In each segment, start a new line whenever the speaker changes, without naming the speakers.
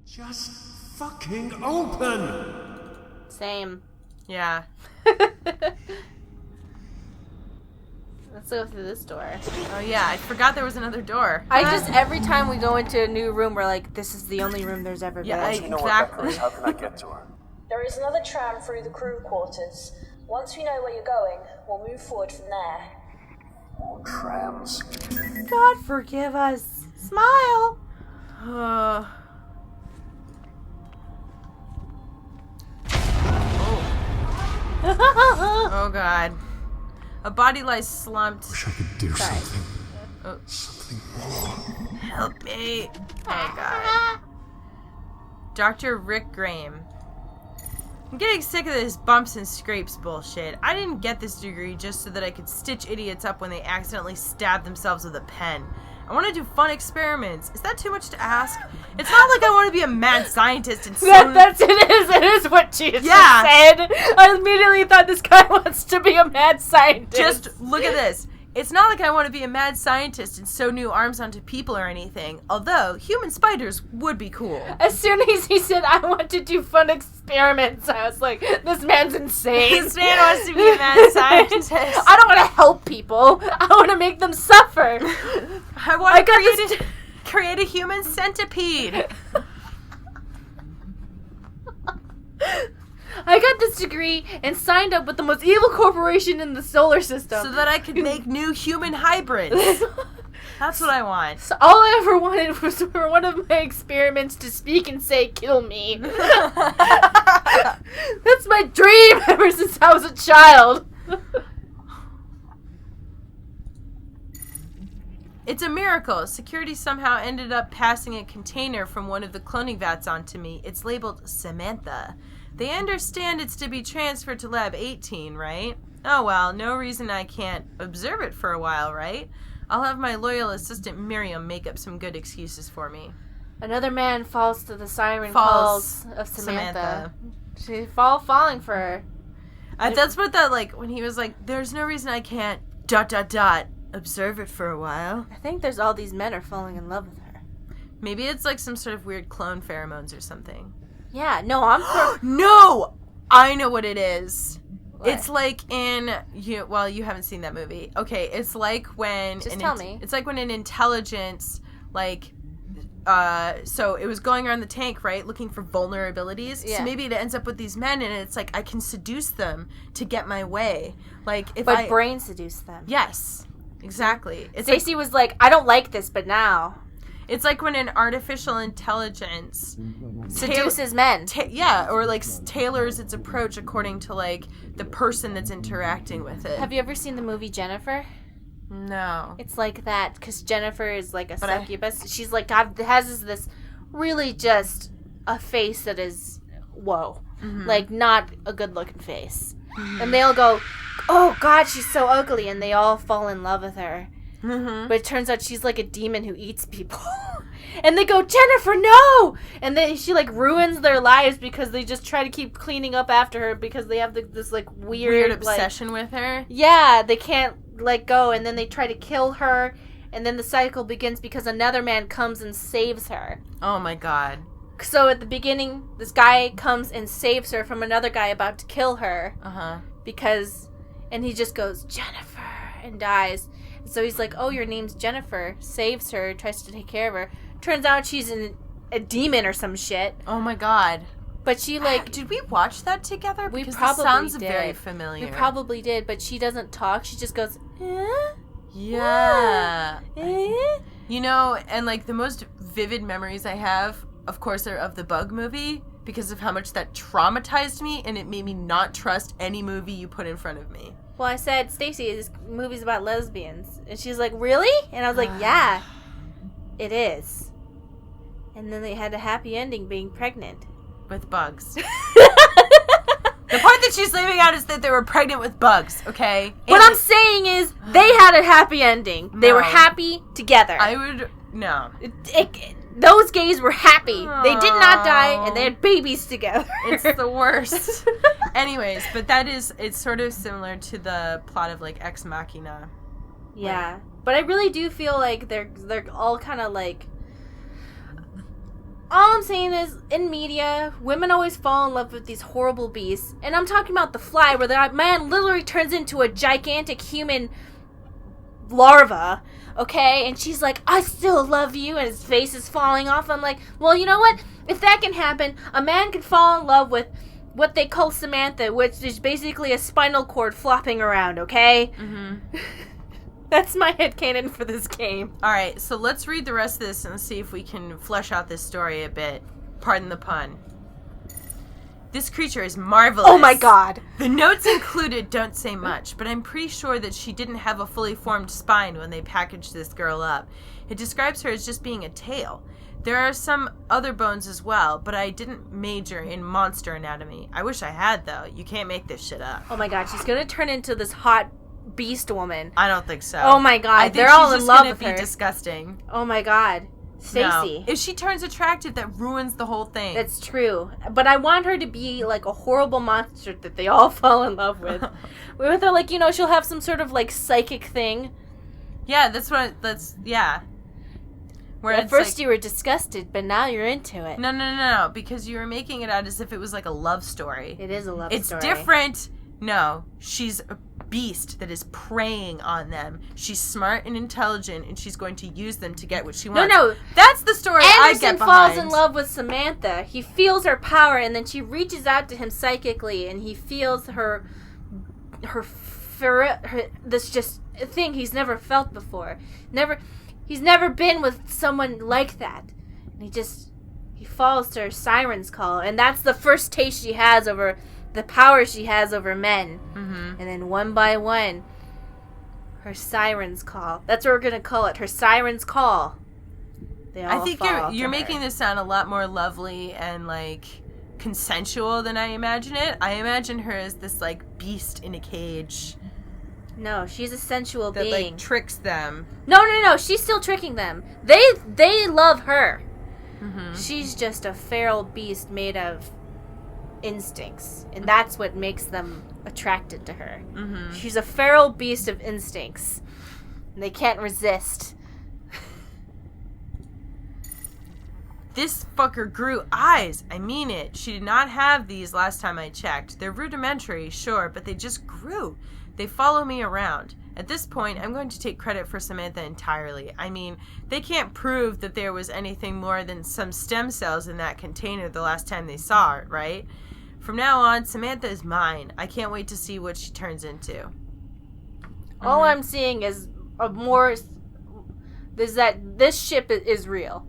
Just fucking open!
Same.
Yeah.
Let's go through this door.
Oh yeah, I forgot there was another door.
Every time we go into a new room, we're like, this is the only room there's ever been.
Yeah, exactly.
How can I get to her?
There is another tram through the crew quarters. Once we know where you're going, we'll move forward from there.
More trams.
God forgive us. Smile.
Oh god. A body lies slumped.
Wish I could do something.
Oh.
Something more.
Help me. Oh god. Dr. Rick Graham. I'm getting sick of this bumps and scrapes bullshit. I didn't get this degree just so that I could stitch idiots up when they accidentally stab themselves with a pen. I want to do fun experiments. Is that too much to ask? It's not like I want to be a mad scientist and
It is what she said. I immediately thought this guy wants to be a mad scientist.
Just look at this. It's not like I want to be a mad scientist and sew new arms onto people or anything, although human spiders would be cool.
As soon as he said, I want to do fun experiments, I was like, this man's insane.
This man wants to be a mad scientist.
I don't want to help people. I want to make them suffer.
I want to create a human centipede.
I got this degree and signed up with the most evil corporation in the solar system.
So that I could make new human hybrids. That's what I want.
So all I ever wanted was for one of my experiments to speak and say, kill me. That's my dream ever since I was a child.
It's a miracle. Security somehow ended up passing a container from one of the cloning vats onto me. It's labeled Samantha. They understand it's to be transferred to Lab 18, right? Oh well, no reason I can't observe it for a while, right? I'll have my loyal assistant Miriam make up some good excuses for me.
Another man falls to the siren calls of Samantha. She's falling for her.
That's what that, like, when he was like, there's no reason I can't ... observe it for a while.
I think there's all these men are falling in love with her.
Maybe it's like some sort of weird clone pheromones or something.
Yeah, no,
No! I know what it is.
What?
It's like in you haven't seen that movie. Okay, it's like when
tell me.
It's like when an intelligence so it was going around the tank, right, looking for vulnerabilities.
Yeah.
So maybe it ends up with these men and it's like I can seduce them to get my way. Like if
but brain seduce them.
Yes. Exactly.
Stacy was like, I don't like this, but now.
It's like when an artificial intelligence
seduces men.
Or like tailors its approach according to like the person that's interacting with it.
Have you ever seen the movie Jennifer?
No.
It's like that because Jennifer is like a succubus. She's like has this really just a face that is whoa, like not a good looking face, and they all go, oh God, she's so ugly, and they all fall in love with her. But it turns out she's like a demon who eats people. And they go, Jennifer, no! And then she like ruins their lives because they just try to keep cleaning up after her because they have this like weird
obsession with her.
Yeah, they can't let go, and then they try to kill her, and then the cycle begins because another man comes and saves her.
Oh my God.
So at the beginning, this guy comes and saves her from another guy about to kill her. And he just goes, Jennifer, and dies. So he's like, oh, your name's Jennifer. Saves her, tries to take care of her. Turns out she's a demon or some shit.
Oh my God.
But she like...
Did we watch that together?
We
because
probably
this sounds
did.
very familiar.
We probably did, but she doesn't talk. She just goes,
Yeah. You know, and like the most vivid memories I have, of course, are of the Bug movie because of how much that traumatized me, and it made me not trust any movie you put in front of me.
Well, I said, Stacy, this movie's about lesbians. And she's like, really? And I was like, yeah, it is. And then they had a happy ending being pregnant.
With bugs. The part that she's leaving out is that they were pregnant with bugs, okay?
What I'm saying is, they had a happy ending. They were happy together.
No.
Those gays were happy. They did not die, and they had babies together.
It's the worst. Anyways, but it's sort of similar to the plot of, like, Ex Machina.
Yeah. But I really do feel like they're all kind of, like... all I'm saying is, in media, women always fall in love with these horrible beasts. And I'm talking about The Fly, where the man literally turns into a gigantic human larva, okay? And she's like, I still love you, and his face is falling off. I'm like, well, you know what? If that can happen, a man can fall in love with what they call Samantha, which is basically a spinal cord flopping around, okay? Mm-hmm. That's my headcanon for this game.
Alright, so let's read the rest of this and see if we can flesh out this story a bit. Pardon the pun. This creature is marvelous.
Oh my god.
The notes included don't say much, but I'm pretty sure that she didn't have a fully formed spine when they packaged this girl up. It describes her as just being a tail. There are some other bones as well, but I didn't major in monster anatomy. I wish I had, though. You can't make this shit up.
Oh my god, she's gonna turn into this hot beast woman.
I don't think so.
Oh my god,
I think
they're all in love with
she's just gonna
her.
be disgusting.
Oh my god. Stacy.
No. If she turns attractive, that ruins the whole thing.
That's true. But I want her to be like a horrible monster that they all fall in love with. With her, like, you know, she'll have some sort of like psychic thing.
Yeah, yeah. Where
At
it's
first
like,
you were disgusted, but now you're into it.
No, because you were making it out as if it was like a love story.
It is a love story.
It's different. No, she's a beast that is preying on them. She's smart and intelligent, and she's going to use them to get what she wants.
No.
That's the story I
Anderson
get behind.
falls in love with Samantha. He feels her power, and then she reaches out to him psychically, and he feels this just thing he's never felt before. He's never been with someone like that. And he falls to her siren's call, and that's the first taste she has over the power she has over men. Mm-hmm. And then one by one, her siren's call. That's what we're gonna call it. Her siren's call. They all
I think
fall
you're
to
making
her.
this sound a lot more lovely and like consensual than I imagine it. I imagine her as this like beast in a cage
No, she's a sensual
that
being.
like tricks them.
No. She's still tricking them. They love her.
Mm-hmm.
She's just a feral beast made of instincts, and that's what makes them attracted to her. Mm-hmm. She's a feral beast of instincts, and they can't resist.
This fucker grew eyes. I mean it. She did not have these last time I checked. They're rudimentary, sure, but they just grew. They follow me around. At this point, I'm going to take credit for Samantha entirely. I mean, they can't prove that there was anything more than some stem cells in that container the last time they saw it, right? From now on, Samantha is mine. I can't wait to see what she turns into.
All I'm seeing is that this ship is real.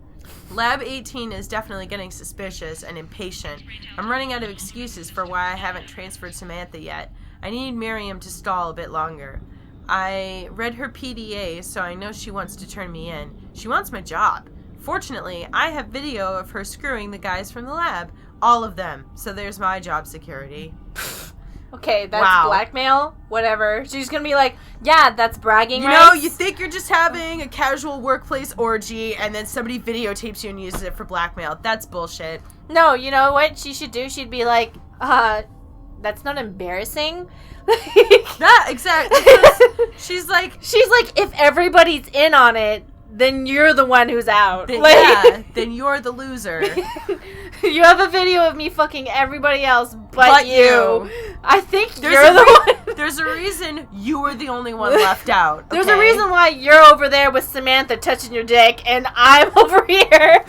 Lab 18 is definitely getting suspicious and impatient. I'm running out of excuses for why I haven't transferred Samantha yet. I need Miriam to stall a bit longer. I read her PDAs, so I know she wants to turn me in. She wants my job. Fortunately, I have video of her screwing the guys from the lab. All of them. So there's my job security.
Okay, that's
Wow.
blackmail. Whatever. She's gonna be like, yeah, that's bragging
You know,
rights.
you think you're just having a casual workplace orgy, and then somebody videotapes you and uses it for blackmail. That's bullshit.
No, you know what she should do? She'd be like, that's not embarrassing.
Yeah, exactly. She's like,
if everybody's in on it, then you're the one who's out.
yeah, then you're the loser.
You have a video of me fucking everybody else but you. I think
There's
you're
a
the one.
There's a reason you were the only one left out.
There's
okay?
a reason why you're over there with Samantha touching your dick and I'm over here.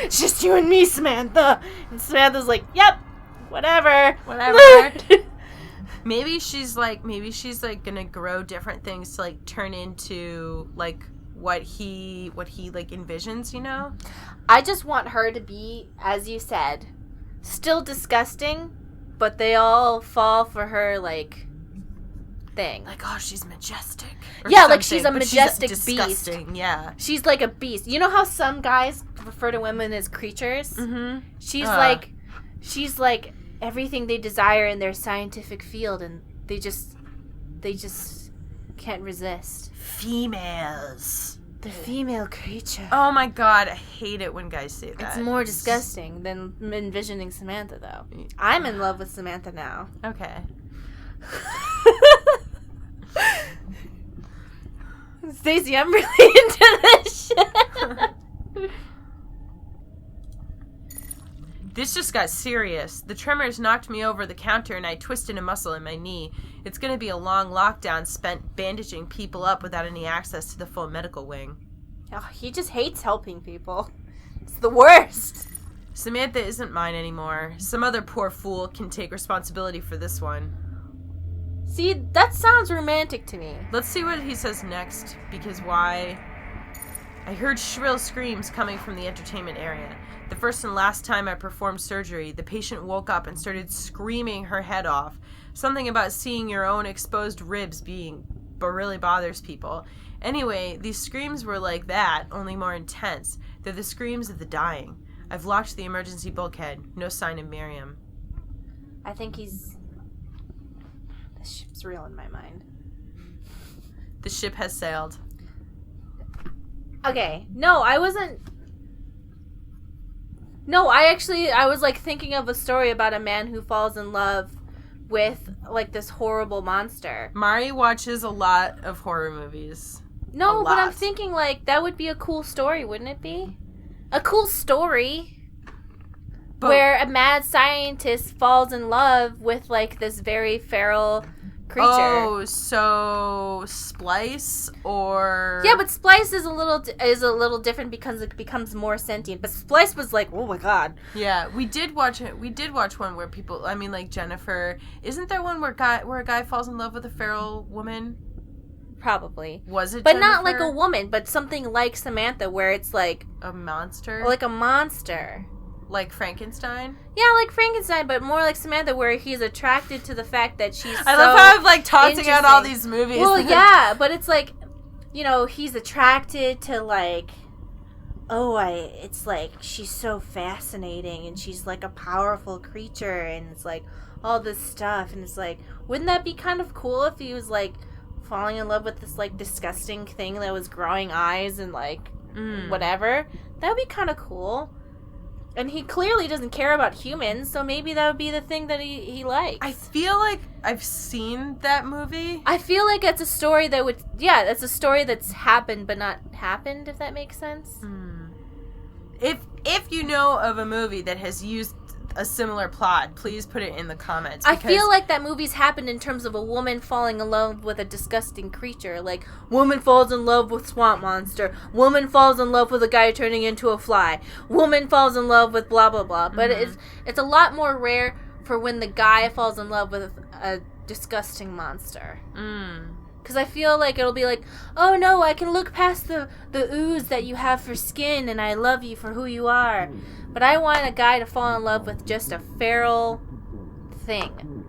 It's just you and me, Samantha. And Samantha's like, yep, whatever.
Maybe she's like gonna grow different things to like turn into like what he like envisions, you know?
I just want her to be, as you said, still disgusting, but they all fall for her like thing.
Like, oh, she's majestic. Or
Yeah, like
something,
she's a
but
majestic
disgusting,
beast.
Yeah.
She's like a beast. You know how some guys refer to women as creatures?
Mm-hmm.
She's like everything they desire in their scientific field, and they just can't resist.
Females.
The female creature.
Oh my god, I hate it when guys say that.
It's more disgusting than envisioning Samantha, though. I'm in love with Samantha now.
Okay.
Stacey, I'm really into this shit.
This just got serious. The tremors knocked me over the counter and I twisted a muscle in my knee. It's going to be a long lockdown spent bandaging people up without any access to the full medical wing.
Oh, he just hates helping people. It's the worst.
Samantha isn't mine anymore. Some other poor fool can take responsibility for this one.
See, that sounds romantic to me.
Let's see what he says next, because why? I heard shrill screams coming from the entertainment area. The first and last time I performed surgery, the patient woke up and started screaming her head off. Something about seeing your own exposed ribs really bothers people. Anyway, these screams were like that, only more intense. They're the screams of the dying. I've locked the emergency bulkhead. No sign of Miriam.
I think he's... This ship's real in my mind.
The ship has sailed.
Okay, no, I wasn't... No, I was, like, thinking of a story about a man who falls in love with, like, this horrible monster.
Mari watches a lot of horror movies.
No, but I'm thinking, like, that would be a cool story, wouldn't it be? A cool story where a mad scientist falls in love with, like, this very feral creature.
Oh, so Splice or...
Yeah, but Splice is a little different because it becomes more sentient. But Splice was like, oh my god.
Yeah, we did watch it. We did watch one where people, I mean, like Jennifer. Isn't there one where a guy falls in love with a feral woman?
Probably.
Was it
But
Jennifer?
not like a woman, but something like Samantha where it's like...
A monster?
Like a monster.
Like Frankenstein?
Yeah, like Frankenstein, but more like Samantha where he's attracted to the fact that she's
I love how I've like talked about all these movies.
Well, yeah, but it's like, you know, he's attracted to like... it's like she's so fascinating and she's like a powerful creature and it's like all this stuff and it's like, wouldn't that be kind of cool if he was like falling in love with this like disgusting thing that was growing eyes and like whatever? That would be kind of cool. And he clearly doesn't care about humans, so maybe that would be the thing that he likes.
I feel like I've seen that movie.
I feel like it's a story that would... Yeah, it's a story that's happened but not happened, if that makes sense.
If you know of a movie that has used a similar plot, please put it in the comments.
I feel like that movie's happened in terms of a woman falling in love with a disgusting creature. Like, woman falls in love with swamp monster. Woman falls in love with a guy turning into a fly. Woman falls in love with blah, blah, blah. But it's a lot more rare for when the guy falls in love with a disgusting monster. Because I feel like it'll be like, oh no, I can look past the ooze that you have for skin and I love you for who you are. But I want a guy to fall in love with just a feral thing.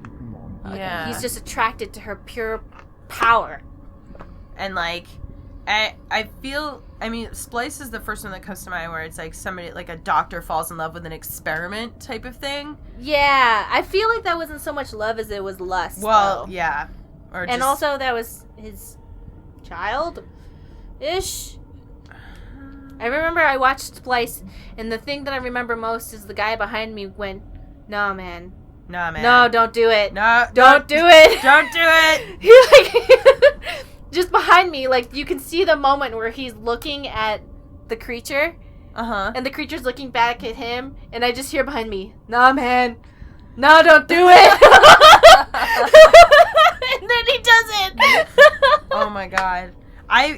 Yeah.
He's just attracted to her pure power.
And like, I feel, I mean, Splice is the first one that comes to mind where it's like somebody, like a doctor falls in love with an experiment type of thing.
Yeah, I feel like that wasn't so much love as it was lust.
Well,
though.
yeah. Or
And also that was his child-ish. I remember I watched Splice, and the thing that I remember most is the guy behind me went, "No, man. No, don't do it.
No,
don't do it.
Don't do it."
He like just behind me, like you can see the moment where he's looking at the creature, and the creature's looking back at him, and I just hear behind me, "No, man. No, don't do it." And then he does it.
Oh my god. I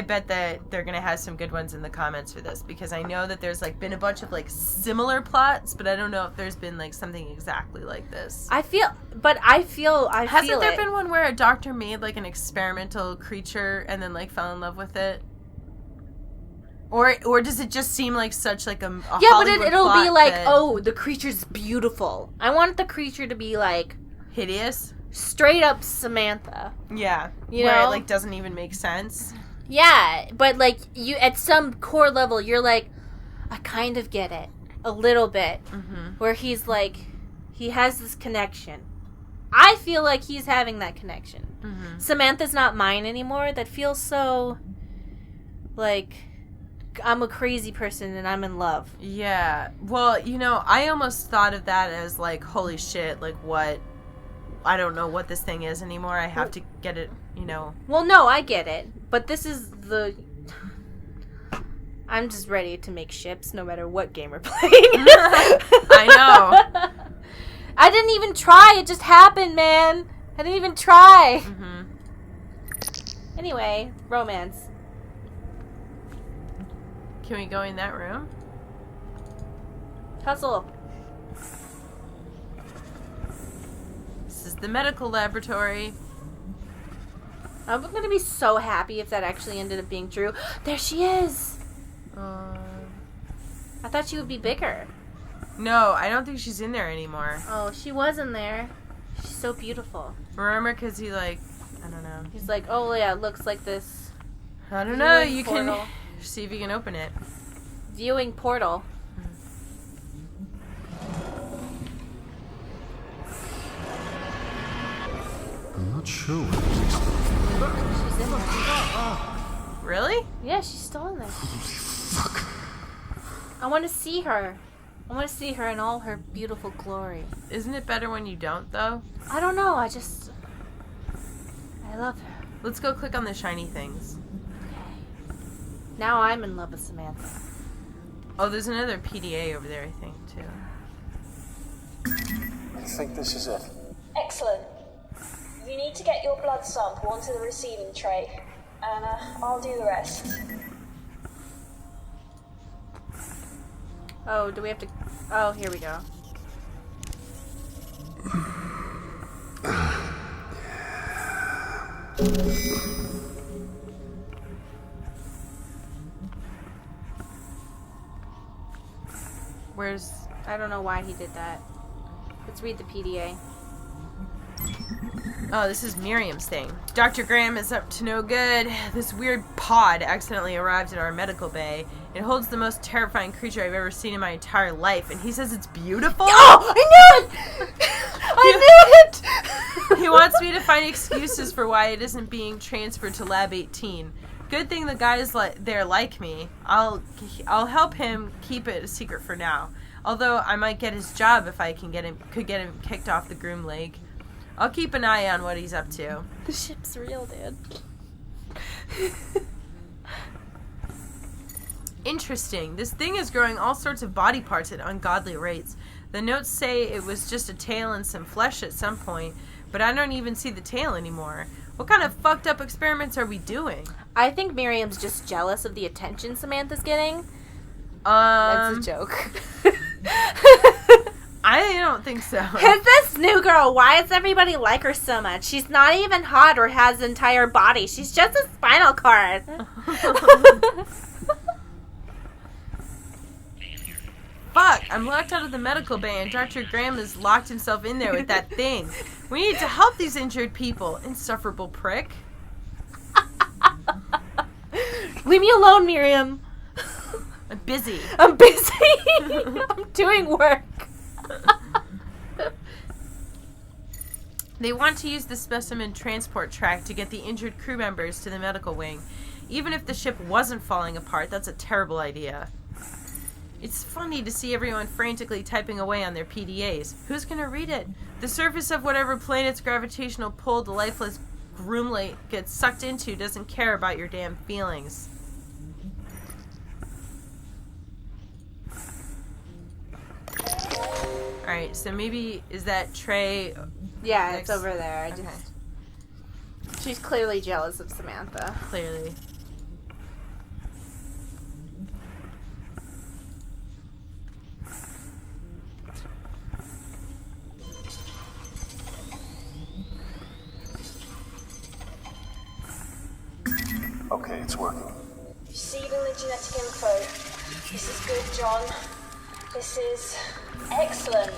bet that they're gonna have some good ones in the comments for this, because I know that there's like been a bunch of like similar plots, but I don't know if there's been like something exactly like this.
I feel
Hasn't there been one where a doctor made like an experimental creature and then like fell in love with it? Or does it just seem like such like a
yeah,
Hollywood
but it'll
plot
be like,
that...
oh, the creature's beautiful. I want the creature to be like
hideous,
straight up Samantha.
Yeah,
you
where
know,
it like doesn't even make sense.
Yeah, but like you, at some core level, you're like, I kind of get it a little bit, where he's like, he has this connection. I feel like he's having that connection. Samantha's not mine anymore. That feels so like I'm a crazy person and I'm in love.
Yeah. Well, you know, I almost thought of that as like, holy shit, like what? I don't know what this thing is anymore. I have to get it, you know.
Well, no, I get it. But this is the... I'm just ready to make ships no matter what game we're playing.
I know.
I didn't even try. It just happened, man. I didn't even try.
Mm-hmm.
Anyway, romance.
Can we go in that room?
Hustle.
This is the medical laboratory.
I'm going to be so happy if that actually ended up being true. There she is. I thought she would be bigger.
No, I don't think she's in there anymore.
Oh, she was in there. She's so beautiful.
Remember, because he I don't know.
He's like, oh yeah, it looks like this.
I don't know. You
portal.
can see if you can open it.
Viewing portal.
I'm not sure what
She's in there.
Really?
Yeah, she's still in there.
fuck.
I want to see her. I want to see her in all her beautiful glory.
Isn't it better when you don't, though?
I don't know. I love her.
Let's go click on the shiny things.
Okay. Now I'm in love with Samantha.
Oh, there's another PDA over there, I think, too.
I think this is it.
Excellent. You need to get your blood sample onto the receiving tray, and I'll do the rest.
Oh, do we have to... Oh, here we go.
Where's...
I don't know why he did that. Let's read the PDA.
Oh, this is Miriam's thing. Dr. Graham is up to no good. This weird pod accidentally arrived at our medical bay. It holds the most terrifying creature I've ever seen in my entire life, and he says it's beautiful?
Oh, I knew it! I knew it!
He wants me to find excuses for why it isn't being transferred to Lab 18. Good thing the guys there like me. I'll help him keep it a secret for now. Although I might get his job if I could get him kicked off the Groomlake. I'll keep an eye on what he's up to.
The ship's real, dude.
Interesting. This thing is growing all sorts of body parts at ungodly rates. The notes say it was just a tail and some flesh at some point, but I don't even see the tail anymore. What kind of fucked up experiments are we doing?
I think Miriam's just jealous of the attention Samantha's getting.
That's
a joke.
I don't think so.
Who's this new girl? Why does everybody like her so much? She's not even hot or has an entire body. She's just a spinal cord.
Fuck, I'm locked out of the medical bay and Dr. Graham has locked himself in there with that thing. We need to help these injured people. Insufferable prick.
Leave me alone, Miriam.
I'm busy.
I'm busy. I'm doing work.
They want to use the specimen transport track to get the injured crew members to the medical wing. Even if the ship wasn't falling apart, that's a terrible idea. It's funny to see everyone frantically typing away on their PDAs. Who's gonna read it? The surface of whatever planet's gravitational pull the lifeless Groomlake gets sucked into doesn't care about your damn feelings. Alright, so maybe, is that tray...
Yeah,
next?
it's over there.
Okay.
She's clearly jealous of Samantha.
Clearly.
Okay, it's working.
Receiving the genetic info. This is good, John. This is excellent.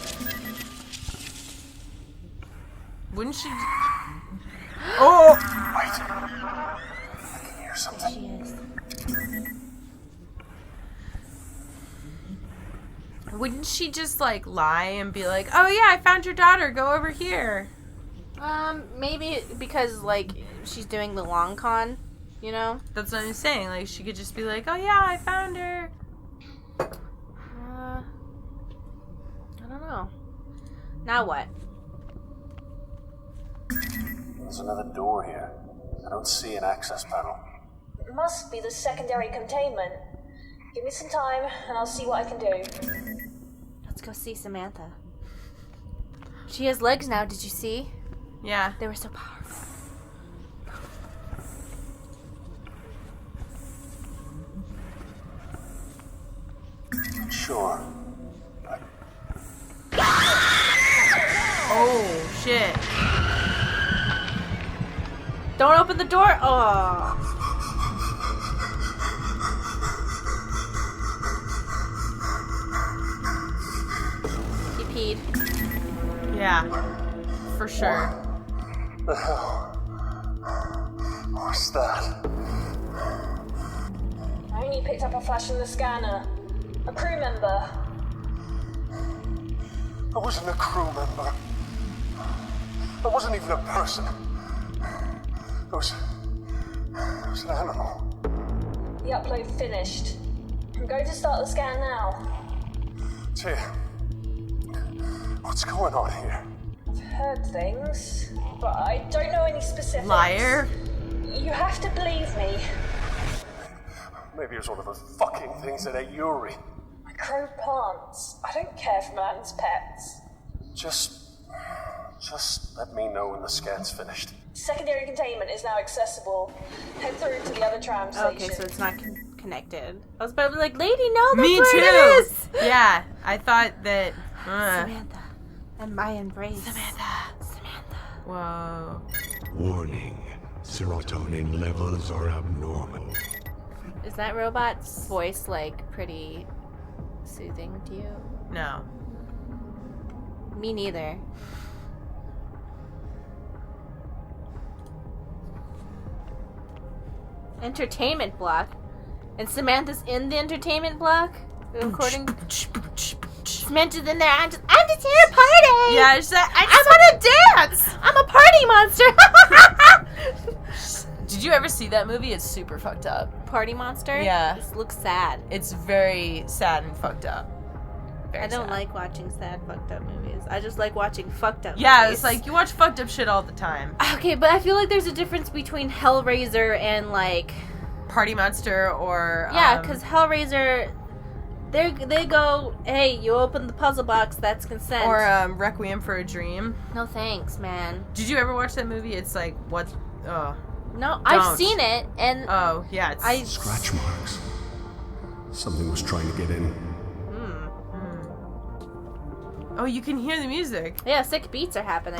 Wouldn't she... Oh!
Wait. I can hear something.
She is.
Wouldn't she just, like, lie and be like, oh yeah, I found your daughter, go over here?
Maybe because, like, she's doing the long con, you know?
That's what I'm saying. Like, she could just be like, oh yeah, I found her.
I don't know. Now what?
There's another door here. I don't see an access panel.
It must be the secondary containment. Give me some time, and I'll see what I can do.
Let's go see Samantha. She has legs now, did you see?
Yeah.
They were so powerful.
Sure.
Oh, shit.
Don't open the door! Oh. He peed.
Yeah. For sure.
The hell? What's that?
I only picked up a flash from the scanner. A crew member.
I wasn't a crew member. I wasn't even a person. It was an animal.
The upload finished. I'm going to start the scan now.
Tia, what's going on here?
I've heard things, but I don't know any specifics.
Liar.
You have to believe me.
Maybe it was one of those fucking things that ate Yuri.
I grow plants. I don't care for man's pets.
Just let me know when the scan's finished.
Secondary containment is now accessible. Head through to the other tram station.
Okay, so it's not connected. I was about to be like, lady, no, that's
Me
where
too.
it is!
Yeah, I thought that.
Samantha. And my embrace. Samantha.
Whoa.
Warning. Serotonin levels are abnormal.
Is that robot's voice, like, pretty soothing to you?
No.
Me neither. Entertainment block? And Samantha's in the entertainment block? According... Samantha's in there. I'm just here to party!
Yeah, I
I'm gonna dance! I'm a party monster!
Did you ever see that movie? It's super fucked up.
Party monster?
Yeah.
This looks sad.
It's very sad and fucked up. Very
I don't
sad.
like watching sad, fucked up movies. I just like watching fucked up
Yeah,
movies.
it's like you watch fucked up shit all the time.
Okay, but I feel like there's a difference between Hellraiser and, like...
Party Monster or
Yeah, because Hellraiser... They go, hey, you open the puzzle box, that's consent.
or Requiem for a Dream.
No thanks, man.
Did you ever watch that movie? It's like what? Oh,
No, I've
Don't.
seen it, and
oh yeah. It's,
Scratch marks. Something was trying to get in.
oh, you can hear the music.
yeah, sick beats are happening.